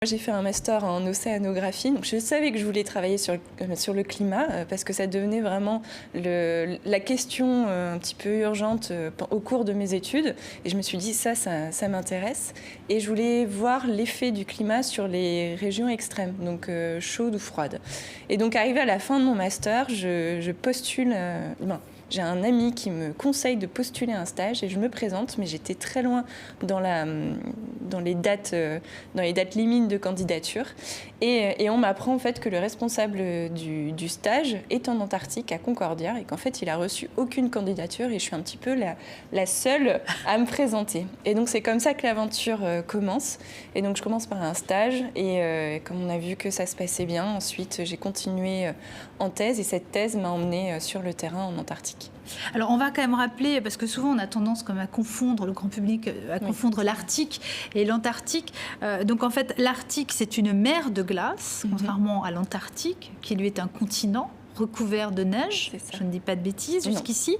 J'ai fait un master en océanographie, donc je savais que je voulais travailler sur le climat parce que ça devenait vraiment la question un petit peu urgente au cours de mes études. Et je me suis dit, ça m'intéresse. Et je voulais voir l'effet du climat sur les régions extrêmes, donc chaudes ou froides. Et donc arrivé à la fin de mon master, je postule... J'ai un ami qui me conseille de postuler un stage et je me présente, mais j'étais très loin dans les dates limites de candidature. Et on m'apprend en fait que le responsable du stage est en Antarctique, à Concordia, et qu'en fait, il a reçu aucune candidature et je suis un petit peu la seule à me présenter. Et donc, c'est comme ça que l'aventure commence. Et donc, je commence par un stage et comme on a vu que ça se passait bien, ensuite, j'ai continué en thèse et cette thèse m'a emmenée sur le terrain en Antarctique. Alors on va quand même rappeler, parce que souvent on a tendance comme à confondre le grand public, à confondre l'Arctique et l'Antarctique. Donc en fait l'Arctique c'est une mer de glace, contrairement à l'Antarctique qui lui est un continent recouvert de neige, je ne dis pas de bêtises jusqu'ici.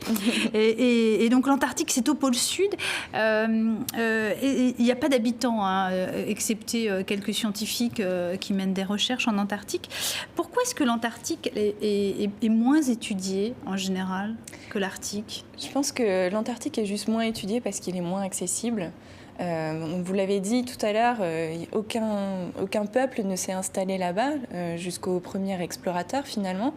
Et donc l'Antarctique, c'est au pôle sud. Il n'y a pas d'habitants, excepté quelques scientifiques qui mènent des recherches en Antarctique. Pourquoi est-ce que l'Antarctique est moins étudiée en général que l'Arctique ? Je pense que l'Antarctique est juste moins étudié parce qu'il est moins accessible. Vous l'avez dit tout à l'heure, aucun peuple ne s'est installé là-bas jusqu'au premier explorateur finalement.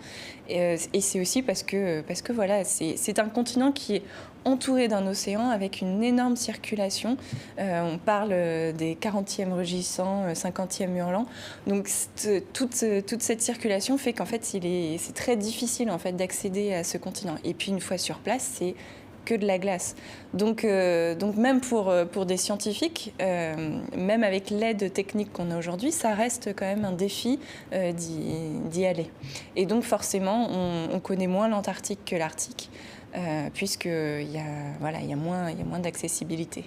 Et c'est aussi parce que voilà, c'est un continent qui est entouré d'un océan avec une énorme circulation. On parle des 40e rugissants, 50e hurlants. Donc toute cette circulation fait qu'en fait c'est très difficile en fait d'accéder à ce continent. Et puis une fois sur place, c'est que de la glace. Donc même pour des scientifiques, même avec l'aide technique qu'on a aujourd'hui, ça reste quand même un défi d'y aller. Et donc forcément, on connaît moins l'Antarctique que l'Arctique, puisqu'il y a moins d'accessibilité.